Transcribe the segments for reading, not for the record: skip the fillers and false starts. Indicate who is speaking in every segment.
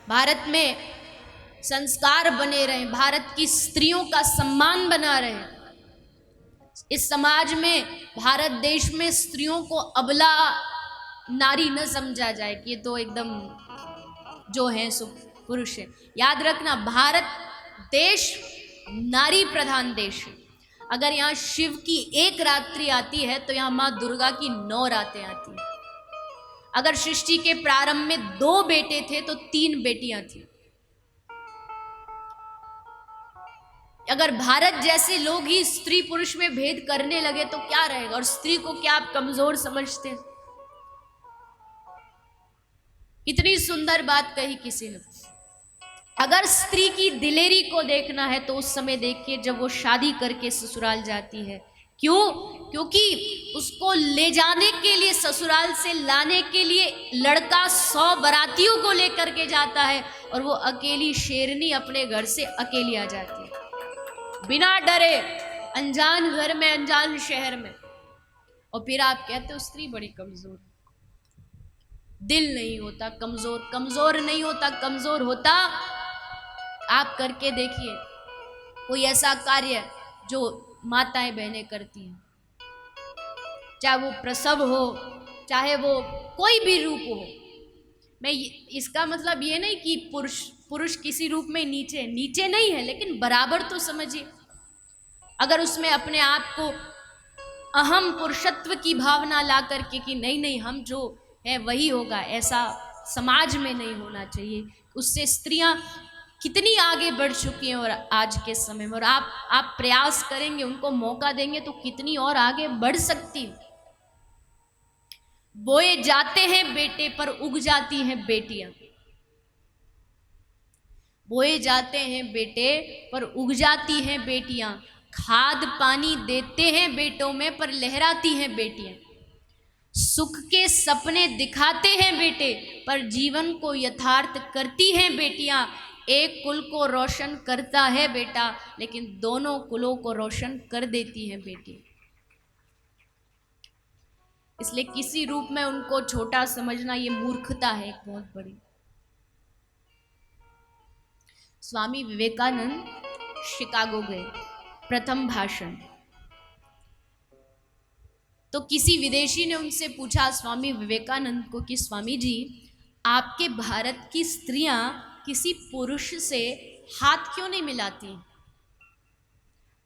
Speaker 1: भारत में संस्कार बने रहें, भारत की स्त्रियों का सम्मान बना रहे। इस समाज में, भारत देश में स्त्रियों को अबला नारी न समझा जाए कि ये तो एकदम जो है सो पुरुष है। याद रखना, भारत देश नारी प्रधान देश है। अगर यहाँ शिव की एक रात्रि आती है तो यहाँ माँ दुर्गा की 9 रातें आती हैं। अगर सृष्टि के प्रारंभ में 2 बेटे थे तो 3 बेटियां थी। अगर भारत जैसे लोग ही स्त्री पुरुष में भेद करने लगे तो क्या रहेगा। और स्त्री को क्या आप कमजोर समझते हैं? कितनी सुंदर बात कही किसी ने। अगर स्त्री की दिलेरी को देखना है तो उस समय देखिए जब वो शादी करके ससुराल जाती है। क्यों? क्योंकि उसको ले जाने के लिए, ससुराल से लाने के लिए लड़का 100 बारातियों को लेकर के जाता है और वो अकेली शेरनी अपने घर से अकेली आ जाती है बिना डरे, अनजान घर में, अनजान शहर में। और फिर आप कहते हो स्त्री बड़ी कमजोर। दिल नहीं होता कमजोर, कमजोर नहीं होता, कमजोर होता आप करके देखिए कोई ऐसा कार्य जो माताएं बहनें करती हैं, चाहे वो प्रसव हो, चाहे वो कोई भी रूप हो। मैं इसका मतलब ये नहीं कि पुरुष किसी रूप में नीचे नहीं है, लेकिन बराबर तो समझिए। अगर उसमें अपने आप को अहम पुरुषत्व की भावना ला करके कि नहीं हम जो है वही होगा, ऐसा समाज में नहीं होना चाहिए। उससे स्त्रियां कितनी आगे बढ़ चुकी हैं और आज के समय में, और आप प्रयास करेंगे, उनको मौका देंगे तो कितनी और आगे बढ़ सकती हैं। बोए जाते हैं बेटे पर उग जाती हैं बेटियां। बोए जाते हैं बेटे पर उग जाती हैं बेटियां, खाद पानी देते हैं बेटों में पर लहराती हैं बेटियां। सुख के सपने दिखाते हैं बेटे पर जीवन को यथार्थ करती हैं बेटियां। एक कुल को रोशन करता है बेटा, लेकिन दोनों कुलों को रोशन कर देती हैं बेटी। इसलिए किसी रूप में उनको छोटा समझना ये मूर्खता है, एक बहुत बड़ी। स्वामी विवेकानंद शिकागो गए, प्रथम भाषण। तो किसी विदेशी ने उनसे पूछा स्वामी विवेकानंद को कि स्वामी जी, आपके भारत की स्त्रियां किसी पुरुष से हाथ क्यों नहीं मिलाती?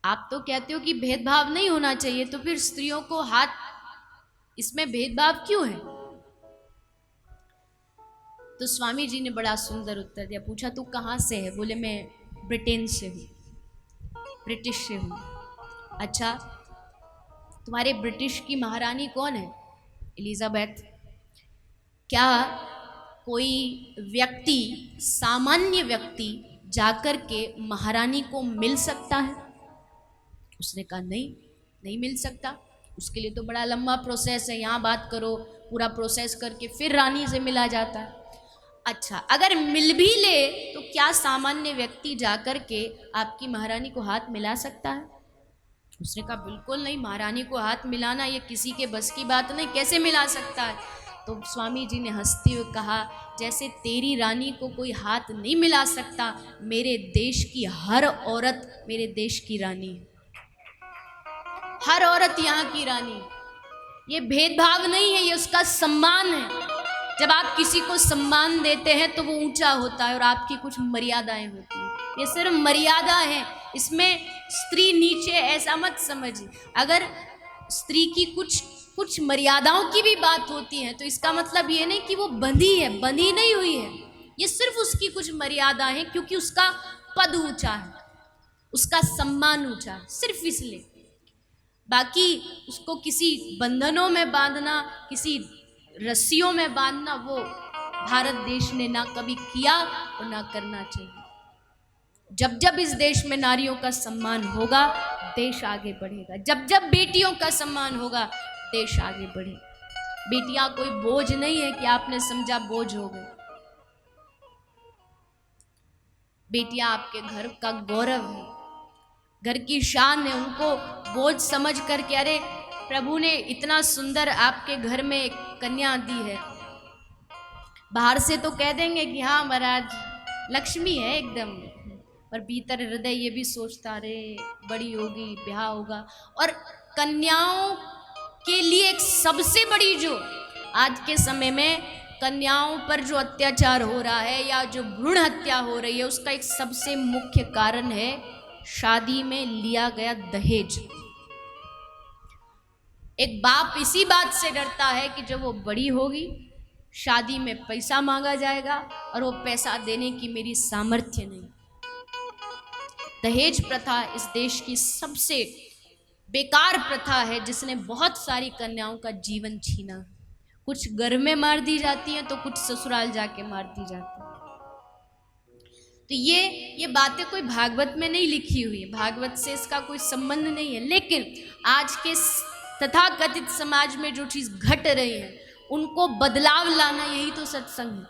Speaker 1: आप तो कहते हो कि भेदभाव नहीं होना चाहिए, तो फिर स्त्रियों को हाथ, इसमें भेदभाव क्यों है? तो स्वामी जी ने बड़ा सुंदर उत्तर दिया। पूछा तू कहाँ से है? बोले मैं ब्रिटेन से हूँ, ब्रिटिश से हूँ। अच्छा, तुम्हारे ब्रिटिश की महारानी कौन है? एलिजाबेथ। क्या कोई व्यक्ति, सामान्य व्यक्ति जाकर के महारानी को मिल सकता है? उसने कहा नहीं मिल सकता, उसके लिए तो बड़ा लंबा प्रोसेस है, यहाँ बात करो, पूरा प्रोसेस करके फिर रानी से मिला जाता है। अच्छा, अगर मिल भी ले तो क्या सामान्य व्यक्ति जाकर के आपकी महारानी को हाथ मिला सकता है? उसने कहा बिल्कुल नहीं, महारानी को हाथ मिलाना ये किसी के बस की बात नहीं, कैसे मिला सकता है? तो स्वामी जी ने हंसते हुए कहा, जैसे तेरी रानी को कोई हाथ नहीं मिला सकता, मेरे देश की हर औरत मेरे देश की रानी है, हर औरत यहाँ की रानी। ये भेदभाव नहीं है, ये उसका सम्मान है। जब आप किसी को सम्मान देते हैं तो वो ऊंचा होता है और आपकी कुछ मर्यादाएं होती हैं। ये सिर्फ मर्यादा है, इसमें स्त्री नीचे ऐसा मत समझिए। अगर स्त्री की कुछ मर्यादाओं की भी बात होती है तो इसका मतलब ये नहीं कि वो बंधी है, बंधी नहीं हुई है। ये सिर्फ उसकी कुछ मर्यादा है, क्योंकि उसका पद ऊंचा है, उसका सम्मान ऊंचा है, सिर्फ इसलिए। बाकी उसको किसी बंधनों में बांधना, किसी रस्सियों में बांधना, वो भारत देश ने ना कभी किया और ना करना चाहिए। जब जब इस देश में नारियों का सम्मान होगा, देश आगे बढ़ेगा। जब जब बेटियों का सम्मान होगा, देश आगे बढ़े। बेटियां कोई बोझ नहीं है कि आपने समझा बोझ हो गए। बेटियां आपके घर का गौरव है, घर की शान है। उनको बोझ समझ करके, अरे प्रभु ने इतना सुंदर आपके घर में एक कन्या दी है, बाहर से तो कह देंगे कि हाँ महाराज लक्ष्मी है एकदम, पर भीतर हृदय ये भी सोचता रे बड़ी होगी, ब्याह होगा। और कन्याओं के लिए एक सबसे बड़ी जो आज के समय में कन्याओं पर जो अत्याचार हो रहा है या जो भ्रूण हत्या हो रही है, उसका एक सबसे मुख्य कारण है शादी में लिया गया दहेज। एक बाप इसी बात से डरता है कि जब वो बड़ी होगी शादी में पैसा मांगा जाएगा और वो पैसा देने की मेरी सामर्थ्य नहीं। दहेज प्रथा इस देश की सबसे बेकार प्रथा है जिसने बहुत सारी कन्याओं का जीवन छीना। कुछ घर में मार दी जाती हैं तो कुछ ससुराल जाके मार दी जाती हैं। तो ये बातें कोई भागवत में नहीं लिखी हुई है, भागवत से इसका कोई संबंध नहीं है, लेकिन आज के तथाकथित समाज में जो चीज घट रही है उनको बदलाव लाना यही तो सत्संग है।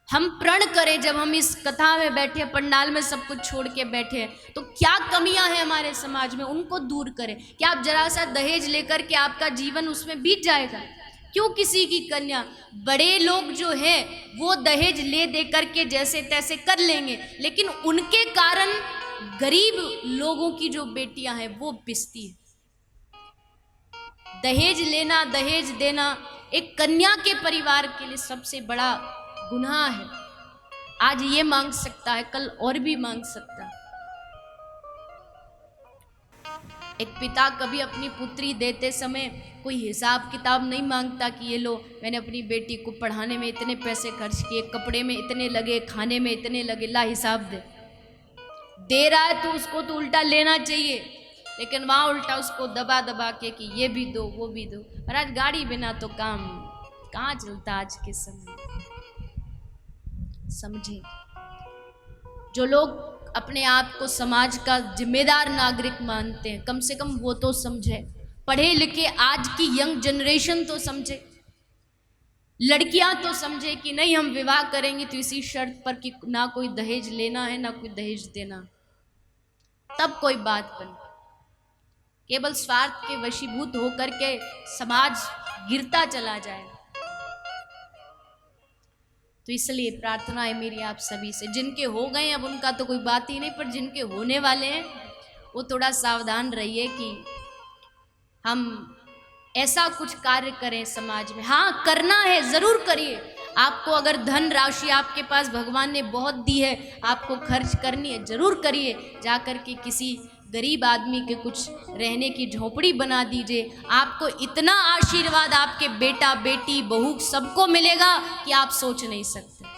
Speaker 1: हम प्रण करें जब हम इस कथा में बैठे, पंडाल में सब कुछ छोड़ के बैठे, तो क्या कमियां हैं हमारे समाज में उनको दूर करें। क्या आप जरा सा दहेज लेकर के आपका जीवन उसमें बीत जाएगा? क्यों किसी की कन्या, बड़े लोग जो है वो दहेज ले दे करके जैसे तैसे कर लेंगे, लेकिन उनके कारण गरीब लोगों की जो बेटियां हैं वो पिसती है। दहेज लेना, दहेज देना एक कन्या के परिवार के लिए सबसे बड़ा गुनाह है। आज ये मांग सकता है, कल और भी मांग सकता है। एक पिता कभी अपनी पुत्री देते समय कोई हिसाब किताब नहीं मांगता कि ये लो, मैंने अपनी बेटी को पढ़ाने में इतने पैसे खर्च किए, कपड़े में इतने लगे, खाने में इतने लगे, ला हिसाब दे रहा है तो उसको तो उल्टा लेना चाहिए, लेकिन वहाँ उल्टा उसको दबा दबा के कि ये भी दो वो भी दो। और आज गाड़ी बिना तो काम कहाँ चलता आज के समय। समझे, जो लोग अपने आप को समाज का जिम्मेदार नागरिक मानते हैं, कम से कम वो तो समझे, पढ़े लिखे आज की यंग जनरेशन तो समझे, लड़कियां तो समझे कि नहीं हम विवाह करेंगे तो इसी शर्त पर कि ना कोई दहेज लेना है ना कोई दहेज देना, तब कोई बात बने। केवल स्वार्थ के वशीभूत होकर के समाज गिरता चला जाए। तो इसलिए प्रार्थना है मेरी आप सभी से, जिनके हो गए अब उनका तो कोई बात ही नहीं, पर जिनके होने वाले हैं वो थोड़ा सावधान रहिए कि हम ऐसा कुछ कार्य करें समाज में। हाँ करना है, जरूर करिए। आपको अगर धन राशि आपके पास भगवान ने बहुत दी है, आपको खर्च करनी है, जरूर करिए। जाकर के किसी गरीब आदमी के कुछ रहने की झोपड़ी बना दीजिए। आपको इतना आशीर्वाद आपके बेटा बेटी बहू सबको मिलेगा कि आप सोच नहीं सकते।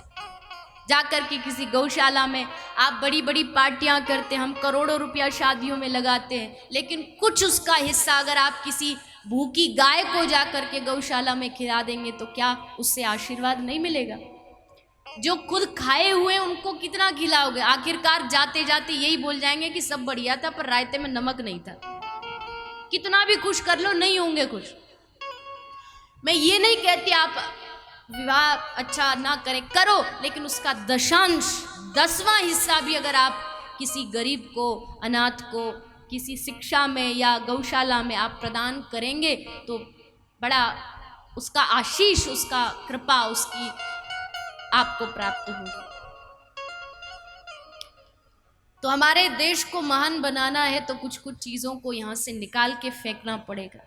Speaker 1: जाकर के किसी गौशाला में आप बड़ी बड़ी पार्टियां करते हैं, हम करोड़ों रुपया शादियों में लगाते हैं, लेकिन कुछ उसका हिस्सा अगर आप किसी भूखी गाय को जाकर के गौशाला में खिला देंगे तो क्या उससे आशीर्वाद नहीं मिलेगा? जो खुद खाए हुए उनको कितना खिलाओगे? आखिरकार जाते जाते यही बोल जाएंगे कि सब बढ़िया था पर रायते में नमक नहीं था। कितना भी खुश कर लो नहीं होंगे खुश। मैं ये नहीं कहती आप विवाह अच्छा ना करें, करो, लेकिन उसका दशांश 10वां हिस्सा भी अगर आप किसी गरीब को, अनाथ को किसी शिक्षा में या गौशाला में आप प्रदान करेंगे तो बड़ा उसका आशीष, उसका कृपा उसकी आपको प्राप्त होगी। तो हमारे देश को महान बनाना है तो कुछ कुछ चीज़ों को यहाँ से निकाल के फेंकना पड़ेगा।